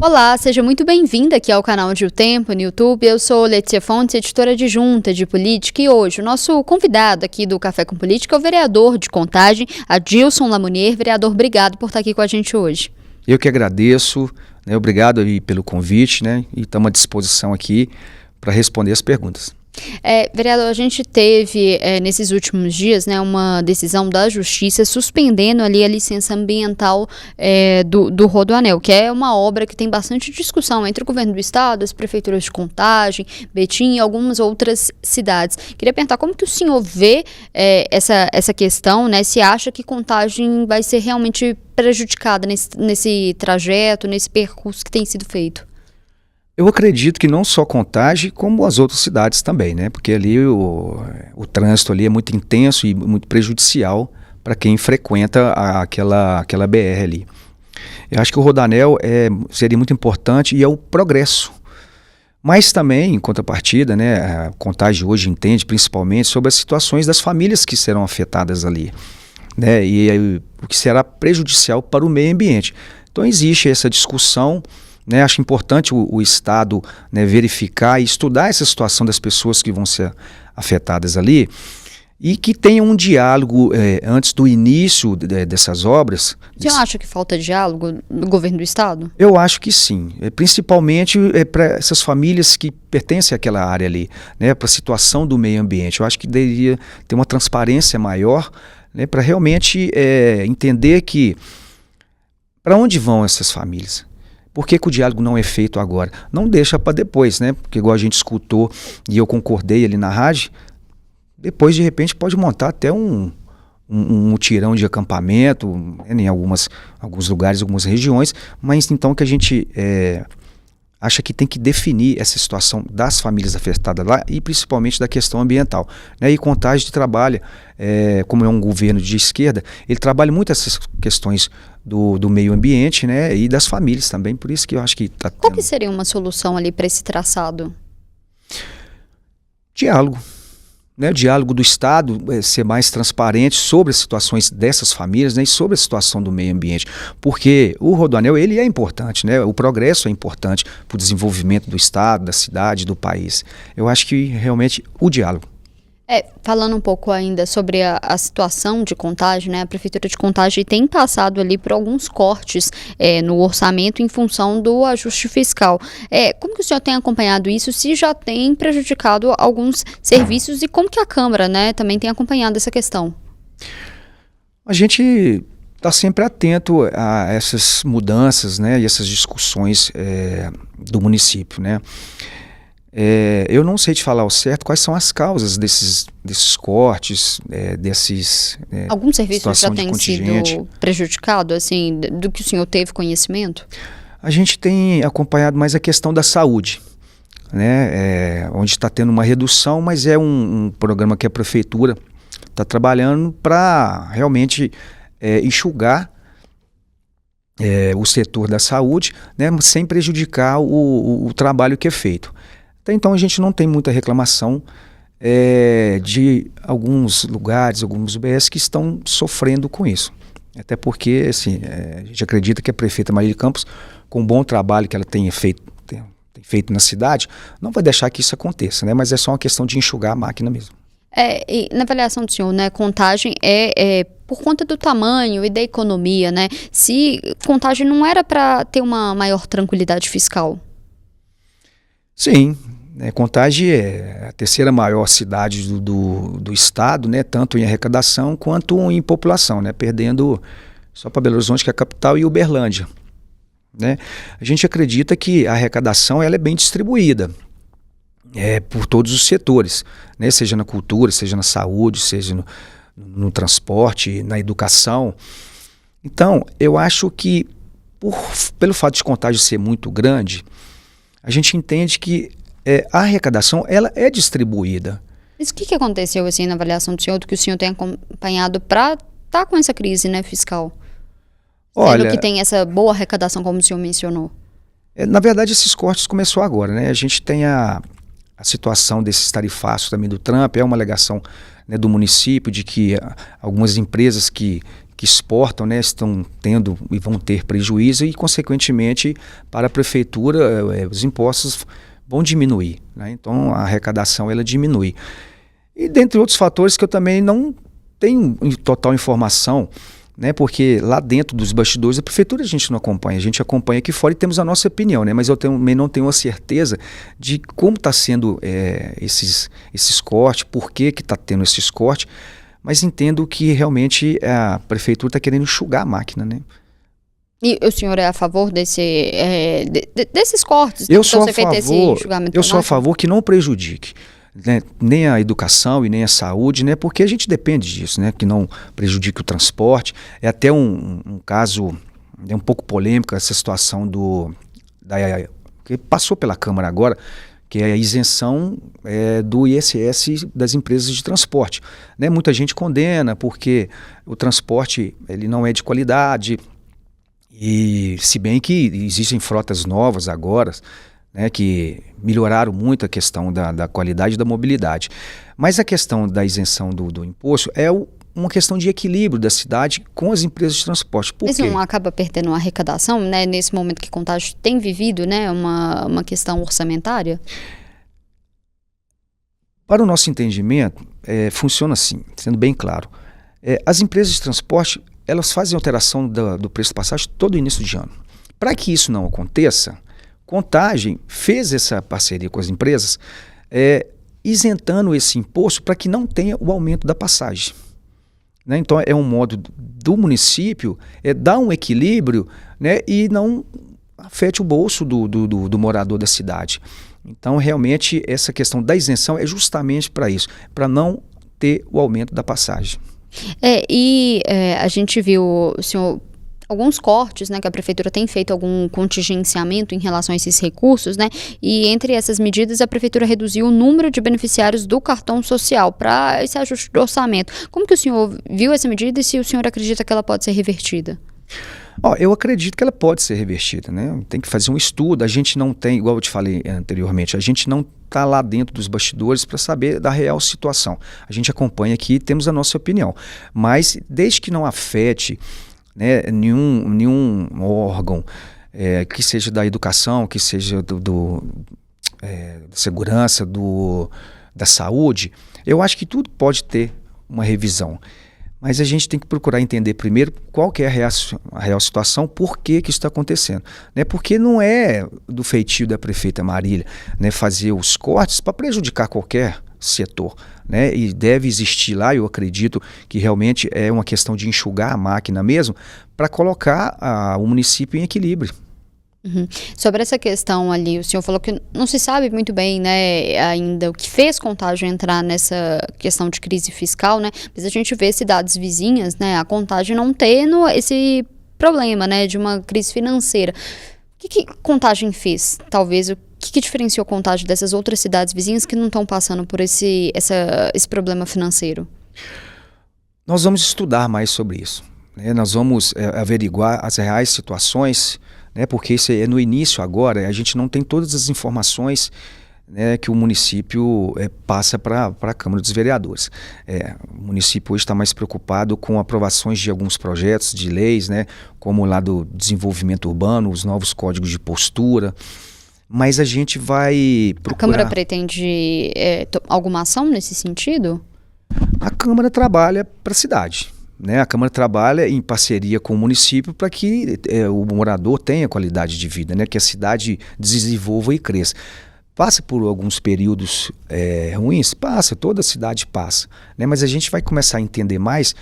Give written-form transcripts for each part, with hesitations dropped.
Olá, seja muito bem-vinda aqui ao canal de O Tempo no YouTube. Eu sou Letícia Fontes, editora adjunta de política, e hoje o nosso convidado aqui do Café com Política é o vereador de Contagem, Adilson Lamounier. Vereador, obrigado por estar aqui com a gente hoje. Eu que agradeço, obrigado aí pelo convite, e estamos à disposição aqui para responder as perguntas. Vereador, a gente teve nesses últimos dias uma decisão da Justiça suspendendo ali a licença ambiental do Rodoanel, que é uma obra que tem bastante discussão entre o governo do estado, as prefeituras de Contagem, Betim e algumas outras cidades. Queria perguntar como que o senhor vê essa questão, se acha que Contagem vai ser realmente prejudicada nesse trajeto, nesse percurso que tem sido feito? Eu acredito que não só Contagem, como as outras cidades também, porque ali o trânsito ali é muito intenso e muito prejudicial para quem frequenta aquela BR ali. Eu acho que o Rodoanel seria muito importante e é o progresso. Mas também, em contrapartida, a Contagem hoje entende principalmente sobre as situações das famílias que serão afetadas ali, e o que será prejudicial para o meio ambiente. Então existe essa discussão. Acho importante o Estado verificar e estudar essa situação das pessoas que vão ser afetadas ali e que tenha um diálogo antes do início dessas obras. Você acha que falta diálogo no governo do Estado? Eu acho que sim, principalmente para essas famílias que pertencem àquela área ali, para a situação do meio ambiente. Eu acho que deveria ter uma transparência maior para realmente entender que para onde vão essas famílias. Por que o diálogo não é feito agora? Não deixa para depois, porque igual a gente escutou e eu concordei ali na rádio, depois de repente pode montar até um mutirão de acampamento em alguns lugares, algumas regiões, mas então que a gente acha que tem que definir essa situação das famílias afetadas lá e principalmente da questão ambiental. E Contagem trabalha, como é um governo de esquerda, ele trabalha muito essas questões do meio ambiente e das famílias também, por isso que eu acho que está tendo... Qual que seria uma solução ali para esse traçado? Diálogo. O diálogo do Estado ser mais transparente sobre as situações dessas famílias e sobre a situação do meio ambiente, porque o Rodoanel ele é importante, o progresso é importante para o desenvolvimento do Estado, da cidade, do país. Eu acho que realmente o diálogo. Falando um pouco ainda sobre a situação de Contagem, a Prefeitura de Contagem tem passado ali por alguns cortes no orçamento em função do ajuste fiscal. Como que o senhor tem acompanhado isso? Se já tem prejudicado alguns serviços e como que a Câmara também tem acompanhado essa questão? A gente está sempre atento a essas mudanças e essas discussões do município, eu não sei te falar ao certo quais são as causas desses cortes, algum serviço já tem sido prejudicado, assim, do que o senhor teve conhecimento? A gente tem acompanhado mais a questão da saúde, onde está tendo uma redução, mas é um programa que a Prefeitura está trabalhando para realmente enxugar o setor da saúde, sem prejudicar o trabalho que é feito. Até então a gente não tem muita reclamação de alguns lugares, alguns UBS que estão sofrendo com isso. Até porque assim, a gente acredita que a prefeita Marília Campos, com o bom trabalho que ela tem feito na cidade, não vai deixar que isso aconteça, mas é só uma questão de enxugar a máquina mesmo. E na avaliação do senhor, Contagem por conta do tamanho e da economia, se Contagem não era para ter uma maior tranquilidade fiscal? Sim, Contagem é a terceira maior cidade do estado, tanto em arrecadação quanto em população, perdendo só para Belo Horizonte, que é a capital, e Uberlândia. A gente acredita que a arrecadação ela é bem distribuída por todos os setores, seja na cultura, seja na saúde, seja no transporte, na educação. Então, eu acho que pelo fato de Contagem ser muito grande, a gente entende que a arrecadação ela é distribuída. Mas o que aconteceu assim, na avaliação do senhor, do que o senhor tem acompanhado para estar com essa crise fiscal? Sendo que tem essa boa arrecadação, como o senhor mencionou. Na verdade, esses cortes começou agora. A gente tem a situação desses tarifaços também do Trump, é uma alegação do município de que algumas empresas que que exportam, né, estão tendo e vão ter prejuízo e, consequentemente, para a prefeitura, os impostos vão diminuir, né? Então, a arrecadação ela diminui. E dentre outros fatores que eu também não tenho total informação, né, porque lá dentro dos bastidores a prefeitura a gente não acompanha, a gente acompanha aqui fora e temos a nossa opinião, né, mas eu também não tenho a certeza de como está sendo esses cortes, por que está tendo esses cortes, mas entendo que realmente a prefeitura está querendo enxugar a máquina, né. E o senhor é a favor desses cortes? Eu sou a favor que não prejudique, né, nem a educação e nem a saúde, né, porque a gente depende disso, né, que não prejudique o transporte. É até um caso um pouco polêmico essa situação que passou pela Câmara agora, que é a isenção do ISS das empresas de transporte, né. Muita gente condena porque o transporte ele não é de qualidade, e se bem que existem frotas novas agora, né, que melhoraram muito a questão da qualidade da mobilidade. Mas a questão da isenção do imposto é uma questão de equilíbrio da cidade com as empresas de transporte. Por Mas quê? não acaba perdendo a arrecadação, né, nesse momento que Contagem tem vivido, né, uma questão orçamentária? Para o nosso entendimento, funciona assim, sendo bem claro. As empresas de transporte elas fazem alteração do preço da passagem todo início de ano. Para que isso não aconteça, Contagem fez essa parceria com as empresas, isentando esse imposto para que não tenha o aumento da passagem, né? Então é um modo do município dar um equilíbrio, né, e não afete o bolso do morador da cidade. Então realmente essa questão da isenção é justamente para isso, para não ter o aumento da passagem. A gente viu, o senhor, alguns cortes, né, que a prefeitura tem feito algum contingenciamento em relação a esses recursos, né, e entre essas medidas a prefeitura reduziu o número de beneficiários do cartão social para esse ajuste do orçamento. Como que o senhor viu essa medida e se o senhor acredita que ela pode ser revertida? Eu acredito que ela pode ser revertida, né? Tem que fazer um estudo. A gente não tem, igual eu te falei anteriormente, a gente não está lá dentro dos bastidores para saber da real situação. A gente acompanha aqui e temos a nossa opinião. Mas desde que não afete, né, nenhum órgão que seja da educação, que seja da segurança, da saúde, eu acho que tudo pode ter uma revisão. Mas a gente tem que procurar entender primeiro qual que é a real situação, por que isso está acontecendo, né? Porque não é do feitio da prefeita Marília, né, fazer os cortes para prejudicar qualquer setor, né? E deve existir lá, eu acredito que realmente é uma questão de enxugar a máquina mesmo, para colocar o município em equilíbrio. Uhum. Sobre essa questão ali, o senhor falou que não se sabe muito bem, né, ainda o que fez Contagem entrar nessa questão de crise fiscal, né, mas a gente vê cidades vizinhas, né, a Contagem não tendo esse problema, né, de uma crise financeira. O que Contagem fez? Talvez o que diferenciou Contagem dessas outras cidades vizinhas que não estão passando por esse problema financeiro? Nós vamos estudar mais sobre isso, né? Nós vamos averiguar as reais situações, né, porque isso é no início agora, a gente não tem todas as informações, né, que o município passa para a Câmara dos Vereadores. O município hoje está mais preocupado com aprovações de alguns projetos de leis, né, como lá do desenvolvimento urbano, os novos códigos de postura, mas a gente vai procurar... A Câmara pretende alguma ação nesse sentido? A Câmara trabalha para a cidade, né? A Câmara trabalha em parceria com o município para que o morador tenha qualidade de vida, né? Que a cidade desenvolva e cresça. Passa por alguns períodos ruins? Passa, toda a cidade passa, né? Mas a gente vai começar a entender mais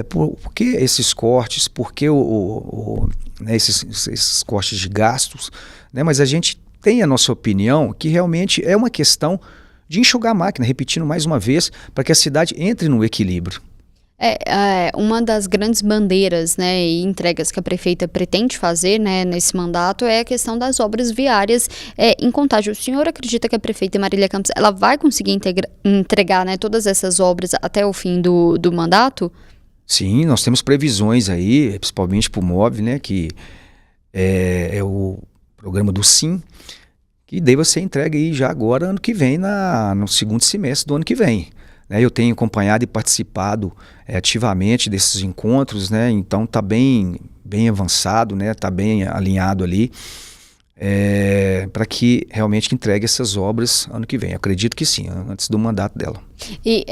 por que esses cortes, por que né, esses cortes de gastos, né? Mas a gente tem a nossa opinião que realmente é uma questão de enxugar a máquina, repetindo mais uma vez, para que a cidade entre no equilíbrio. Uma das grandes bandeiras, né, e entregas que a prefeita pretende fazer, né, nesse mandato é a questão das obras viárias em Contagem. O senhor acredita que a prefeita Marília Campos ela vai conseguir entregar, né, todas essas obras até o fim do mandato? Sim, nós temos previsões aí, principalmente para o MOB, né, que é o programa do SIM, que deve ser entregue aí já agora, ano que vem, no segundo semestre do ano que vem. né? Eu tenho acompanhado e participado ativamente desses encontros, né? Então está bem avançado, né? Está bem alinhado ali, para que realmente entregue essas obras ano que vem. Eu acredito que sim, antes do mandato dela. E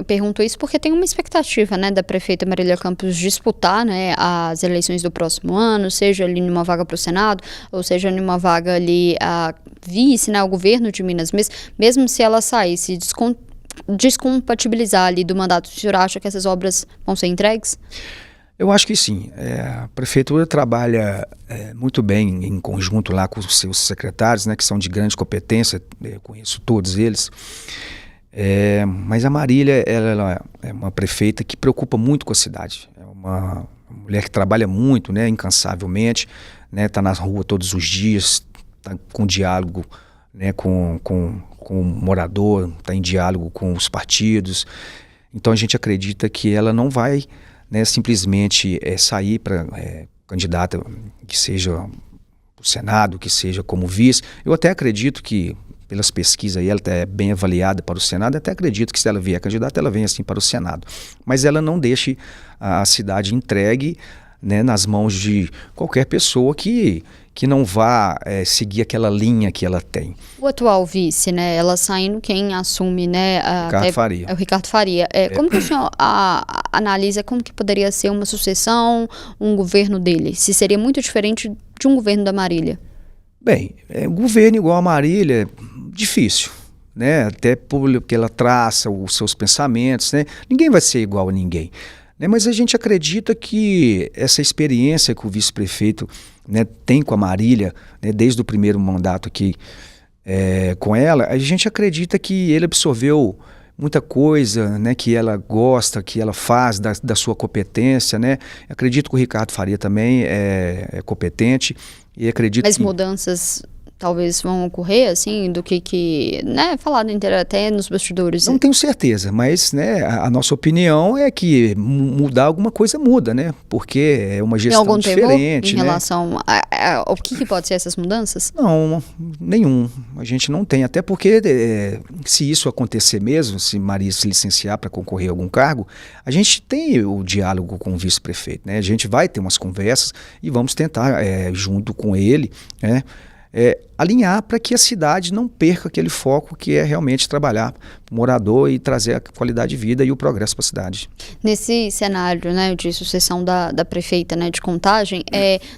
pergunto isso porque tem uma expectativa, né, da prefeita Marília Campos disputar, né, as eleições do próximo ano, seja ali numa vaga para o Senado, ou seja numa vaga ali a vice, né, o governo de Minas, mesmo se ela saísse descompatibilizar ali do mandato, o senhor acha que essas obras vão ser entregues? Eu acho que sim. A prefeitura trabalha muito bem em conjunto lá com os seus secretários, né, que são de grande competência, eu conheço todos eles. Mas a Marília, ela é uma prefeita que preocupa muito com a cidade. É uma mulher que trabalha muito, né, incansavelmente, né, tá na rua todos os dias, tá com diálogo, né, com o morador, está em diálogo com os partidos. Então a gente acredita que ela não vai, né, simplesmente sair para candidata que seja para o Senado, que seja como vice. Eu até acredito que, pelas pesquisas aí, ela é bem avaliada para o Senado, até acredito que se ela vier candidata, ela venha assim para o Senado. Mas ela não deixe a cidade entregue, né, nas mãos de qualquer pessoa que não vá seguir aquela linha que ela tem. O atual vice, né, ela saindo, quem assume, né, Ricardo Faria. É o Ricardo Faria. Como que o senhor analisa como que poderia ser uma sucessão, um governo dele? Se seria muito diferente de um governo da Marília? Bem, governo igual a Marília é difícil, né? Até porque ela traça os seus pensamentos, né? Ninguém vai ser igual a ninguém, né? Mas a gente acredita que essa experiência que o vice-prefeito, né, tem com a Marília, né, desde o primeiro mandato aqui com ela, a gente acredita que ele absorveu muita coisa, né, que ela gosta, que ela faz da sua competência, né? Acredito que o Ricardo Faria também é competente e acredito Mas que mudanças talvez vão ocorrer, assim, do que né, falado inteiro até nos bastidores. Não tenho certeza, mas, né, a nossa opinião é que mudar alguma coisa muda, né? Porque é uma gestão algum diferente, em né? relação ao que pode ser essas mudanças? Não, nenhum. A gente não tem, até porque se isso acontecer mesmo, se Maria se licenciar para concorrer a algum cargo, a gente tem o diálogo com o vice-prefeito, né? A gente vai ter umas conversas e vamos tentar, junto com ele, né, alinhar para que a cidade não perca aquele foco que é realmente trabalhar para o morador e trazer a qualidade de vida e o progresso para a cidade. Nesse cenário, né, de sucessão da prefeita, né, de Contagem,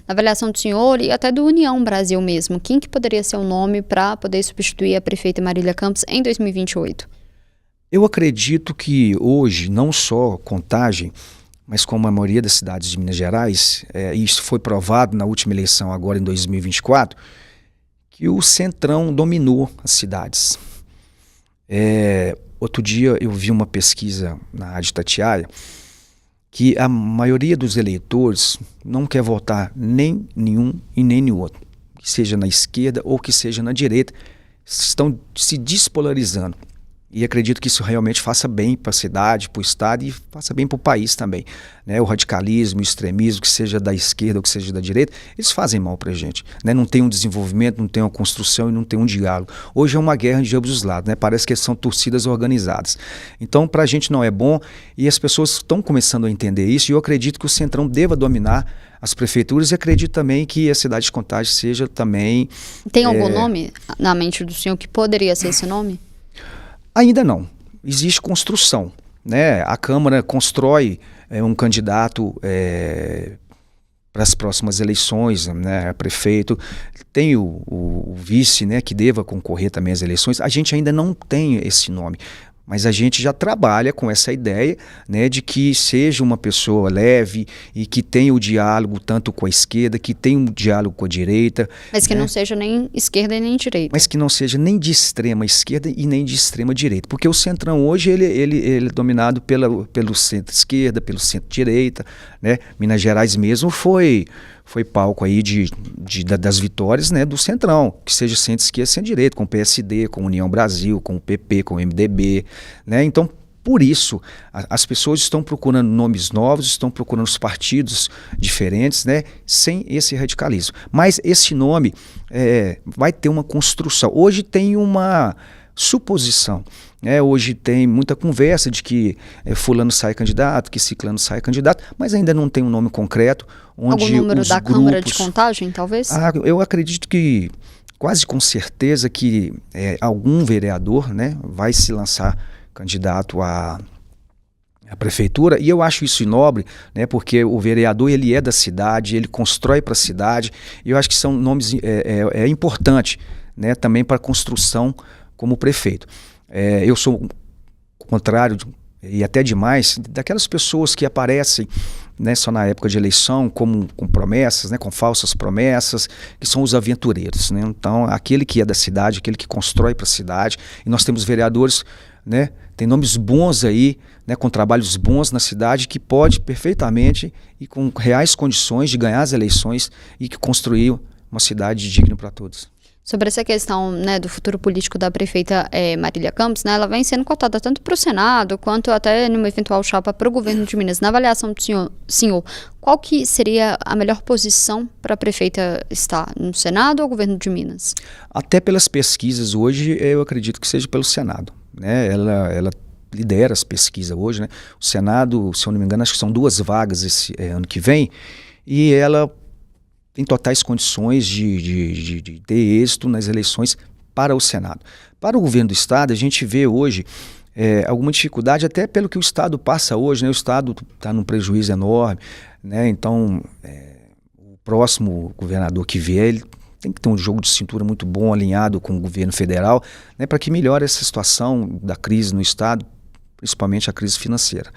na avaliação do senhor e até do União Brasil mesmo, quem que poderia ser o nome para poder substituir a prefeita Marília Campos em 2028? Eu acredito que hoje, não só Contagem, mas como a maioria das cidades de Minas Gerais, isso foi provado na última eleição agora em 2024, que o Centrão dominou as cidades. Outro dia eu vi uma pesquisa na Rádio Itatiaia que a maioria dos eleitores não quer votar nem nenhum e nem nenhum outro, que seja na esquerda ou que seja na direita, estão se despolarizando. E acredito que isso realmente faça bem para a cidade, para o estado e faça bem para o país também, né? O radicalismo, o extremismo, que seja da esquerda ou que seja da direita, eles fazem mal para a gente, né? Não tem um desenvolvimento, não tem uma construção e não tem um diálogo. Hoje é uma guerra de ambos os lados, né? Parece que são torcidas organizadas. Então, para a gente não é bom e as pessoas estão começando a entender isso e eu acredito que o Centrão deva dominar as prefeituras e acredito também que a cidade de Contagem seja também... Tem algum nome na mente do senhor que poderia ser esse nome? Ainda não. Existe construção, né? A Câmara constrói um candidato para as próximas eleições, né? Prefeito. Tem o vice, né, que deva concorrer também às eleições. A gente ainda não tem esse nome. Mas a gente já trabalha com essa ideia, né, de que seja uma pessoa leve e que tenha o diálogo tanto com a esquerda, que tenha um diálogo com a direita. Mas que não seja nem esquerda e nem direita. Mas que não seja nem de extrema esquerda e nem de extrema direita. Porque o Centrão hoje ele é dominado pelo centro-esquerda, pelo centro-direita, né? Minas Gerais mesmo foi palco aí das vitórias, né, do Centrão, que seja centro-esquerda, centro-direita, com o PSD, com a União Brasil, com o PP, com o MDB, né? Então, por isso, as pessoas estão procurando nomes novos, estão procurando os partidos diferentes, né, sem esse radicalismo. Mas esse nome vai ter uma construção. Hoje tem uma suposição. Hoje tem muita conversa de que fulano sai candidato, que ciclano sai candidato, mas ainda não tem um nome concreto. Onde algum número os da grupos... Câmara de Contagem, talvez? Eu acredito que, quase com certeza, que algum vereador, né, vai se lançar candidato à prefeitura, e eu acho isso nobre, né, porque o vereador ele é da cidade, ele constrói para a cidade, e eu acho que são nomes importante, né, também para a construção como prefeito. Eu sou contrário, e até demais, daquelas pessoas que aparecem, né, só na época de eleição, com promessas, né, com falsas promessas, que são os aventureiros, né? Então, aquele que é da cidade, aquele que constrói para a cidade, e nós temos vereadores, né, tem nomes bons aí, né, com trabalhos bons na cidade, que pode perfeitamente e com reais condições de ganhar as eleições e que construir uma cidade digna para todos. Sobre essa questão, né, do futuro político da prefeita Marília Campos, né, ela vem sendo cotada tanto para o Senado quanto até numa eventual chapa para o governo de Minas. Na avaliação do senhor, qual que seria a melhor posição para a prefeita estar, no Senado ou governo de Minas? Até pelas pesquisas hoje, eu acredito que seja pelo Senado, né? Ela lidera as pesquisas hoje, né? O Senado, se eu não me engano, acho que são 2 vagas esse ano que vem, e ela tem totais condições de ter êxito nas eleições para o Senado. Para o governo do Estado, a gente vê hoje alguma dificuldade, até pelo que o Estado passa hoje, né? O Estado está num prejuízo enorme, né? Então, o próximo governador que vier, ele tem que ter um jogo de cintura muito bom, alinhado com o governo federal, né? Para que melhore essa situação da crise no Estado, principalmente a crise financeira.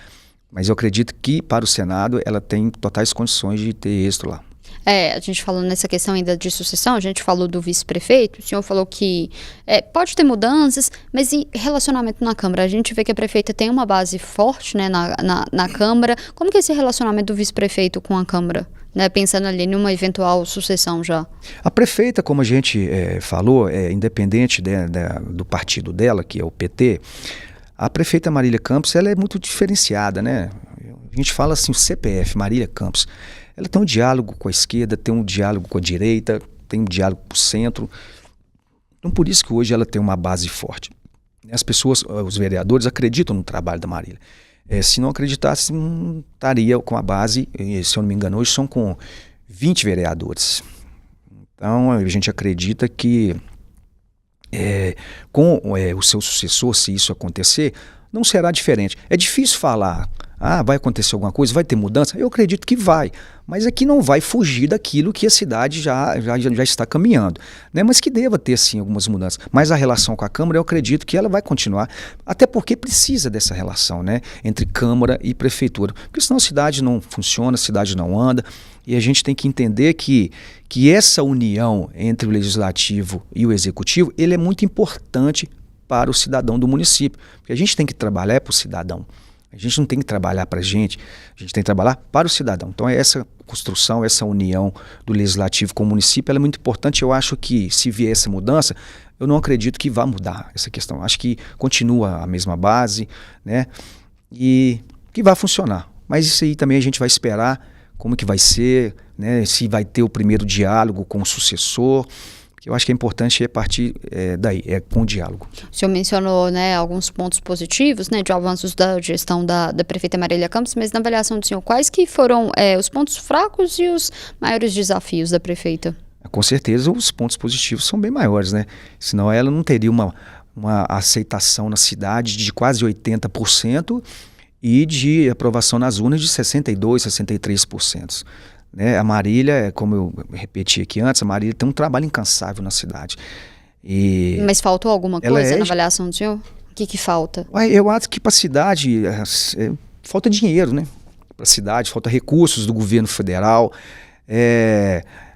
Mas eu acredito que, para o Senado, ela tem totais condições de ter êxito lá. A gente falou nessa questão ainda de sucessão, a gente falou do vice-prefeito, o senhor falou que pode ter mudanças, mas em relacionamento na Câmara, a gente vê que a prefeita tem uma base forte, né, na Câmara. Como que é esse relacionamento do vice-prefeito com a Câmara? Né, pensando ali numa eventual sucessão já. A prefeita, como a gente falou, independente do partido dela, que é o PT, a prefeita Marília Campos, ela é muito diferenciada, né? A gente fala assim, o CPF, Marília Campos, ela tem um diálogo com a esquerda, tem um diálogo com a direita, tem um diálogo com o centro. Então, por isso que hoje ela tem uma base forte. As pessoas, os vereadores, acreditam no trabalho da Marília. Se não acreditasse, não estaria com a base, se eu não me engano, hoje são com 20 vereadores. Então, a gente acredita que com o seu sucessor, se isso acontecer, não será diferente. É difícil falar, vai acontecer alguma coisa, vai ter mudança? Eu acredito que vai, mas aqui não vai fugir daquilo que a cidade já está caminhando, né? Mas que deva ter sim algumas mudanças. Mas a relação com a Câmara, eu acredito que ela vai continuar, até porque precisa dessa relação, né, entre Câmara e Prefeitura, porque senão a cidade não funciona, a cidade não anda, e a gente tem que entender que essa união entre o Legislativo e o Executivo, ele é muito importante para o cidadão do município, porque a gente tem que trabalhar para o cidadão. A gente não tem que trabalhar para a gente tem que trabalhar para o cidadão. Então essa construção, essa união do Legislativo com o município, ela é muito importante. Eu acho que se vier essa mudança, eu não acredito que vá mudar essa questão. Eu acho que continua a mesma base, né? E que vai funcionar. Mas isso aí também a gente vai esperar como que vai ser, né? Se vai ter o primeiro diálogo com o sucessor. Eu acho que é importante partir daí, com o diálogo. O senhor mencionou, né, alguns pontos positivos, né, de avanços da gestão da prefeita Marília Campos, mas na avaliação do senhor, quais que foram os pontos fracos e os maiores desafios da prefeita? Com certeza os pontos positivos são bem maiores, né? Senão ela não teria uma aceitação na cidade de quase 80% e de aprovação nas urnas de 62%, 63%. Né? A Marília, como eu repeti aqui antes, a Marília tem um trabalho incansável na cidade. Mas faltou alguma coisa na avaliação do senhor? O que falta? Eu acho que para a cidade falta dinheiro, né? Para a cidade, falta recursos do governo federal,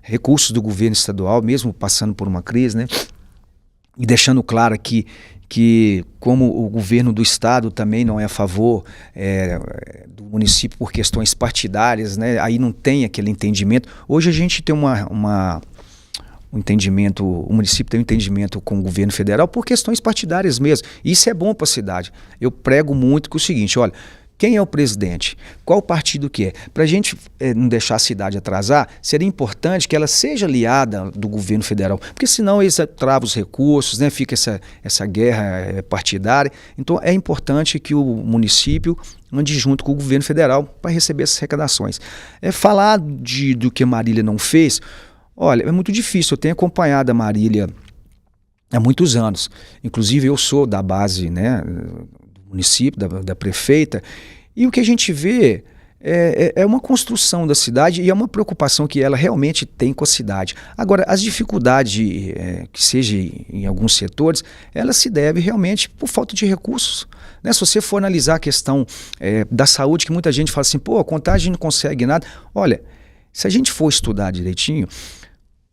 recursos do governo estadual, mesmo passando por uma crise, né? E deixando claro aqui que como o governo do estado também não é a favor do município por questões partidárias, né? Aí não tem aquele entendimento. Hoje a gente tem um entendimento, o município tem um entendimento com o governo federal por questões partidárias mesmo. Isso é bom para a cidade. Eu prego muito que o seguinte, olha, Quem é o presidente? Qual partido que é? Para a gente não deixar a cidade atrasar, seria importante que ela seja aliada do governo federal, porque senão eles travam os recursos, né? Fica essa guerra partidária. Então é importante que o município ande junto com o governo federal para receber essas arrecadações. Falar do que a Marília não fez, olha, é muito difícil. Eu tenho acompanhado a Marília há muitos anos. Inclusive eu sou da base, né, município, da prefeita, e o que a gente vê é uma construção da cidade e é uma preocupação que ela realmente tem com a cidade. Agora, as dificuldades, que seja em alguns setores, ela se deve realmente por falta de recursos. Né? Se você for analisar a questão da saúde, que muita gente fala assim, pô, a Contagem não consegue nada. Olha, se a gente for estudar direitinho,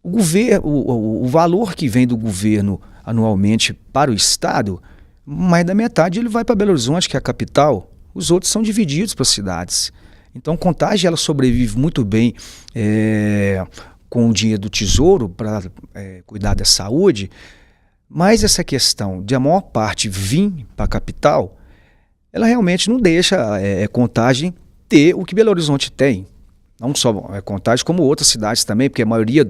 o valor que vem do governo anualmente para o Estado, mais da metade ele vai para Belo Horizonte, que é a capital. Os outros são divididos para as cidades. Então, Contagem ela sobrevive muito bem com o dinheiro do Tesouro para cuidar da saúde, mas essa questão de a maior parte vir para a capital, ela realmente não deixa Contagem ter o que Belo Horizonte tem. Não só Contagem, como outras cidades também, porque a maioria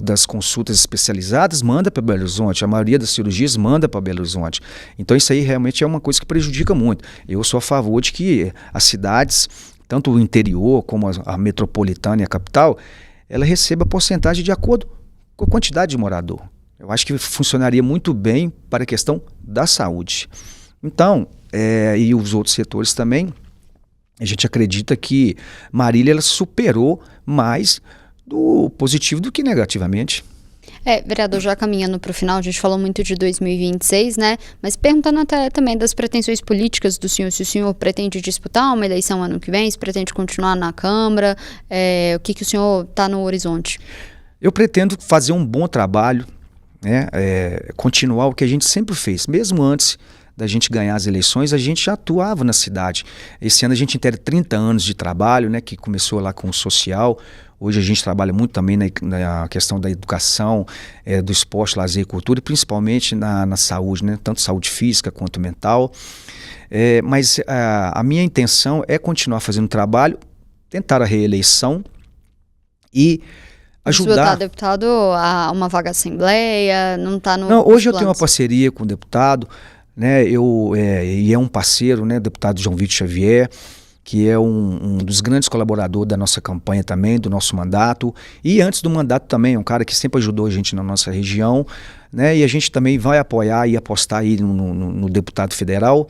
das consultas especializadas manda para Belo Horizonte, a maioria das cirurgias manda para Belo Horizonte. Então isso aí realmente é uma coisa que prejudica muito. Eu sou a favor de que as cidades, tanto o interior como a metropolitana e a capital, ela receba porcentagem de acordo com a quantidade de morador. Eu acho que funcionaria muito bem para a questão da saúde. Então, e os outros setores também, a gente acredita que Marília ela superou mais do positivo do que negativamente. Vereador, já caminhando para o final, a gente falou muito de 2026, né? Mas perguntando até também das pretensões políticas do senhor, se o senhor pretende disputar uma eleição ano que vem, se pretende continuar na Câmara, o que o senhor está no horizonte? Eu pretendo fazer um bom trabalho, né? Continuar o que a gente sempre fez, mesmo antes da gente ganhar as eleições, a gente já atuava na cidade. Esse ano a gente integra 30 anos de trabalho, né, que começou lá com o social. Hoje a gente trabalha muito também na questão da educação, do esporte, lazer e cultura, e principalmente na saúde, né, tanto saúde física quanto mental. Mas a minha intenção é continuar fazendo trabalho, tentar a reeleição e ajudar. Disputar deputado a uma vaga assembleia, não está no... Não, hoje eu tenho uma parceria com o deputado, né, e é um parceiro, né, deputado João Vitor Xavier, que é um dos grandes colaboradores da nossa campanha também, do nosso mandato, e antes do mandato também, é um cara que sempre ajudou a gente na nossa região, né, e a gente também vai apoiar e apostar aí no deputado federal,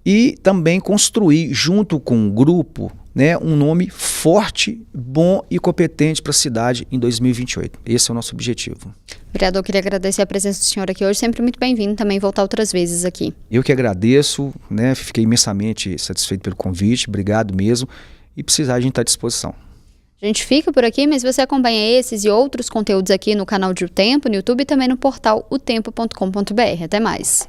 e também construir junto com o grupo, né, um nome forte, bom e competente para a cidade em 2028. Esse é o nosso objetivo. Vereador, queria agradecer a presença do senhor aqui hoje, sempre muito bem-vindo, também voltar outras vezes aqui. Eu que agradeço, né, fiquei imensamente satisfeito pelo convite, obrigado mesmo, e precisar a gente está à disposição. A gente fica por aqui, mas você acompanha esses e outros conteúdos aqui no canal de O Tempo, no YouTube e também no portal otempo.com.br. Até mais.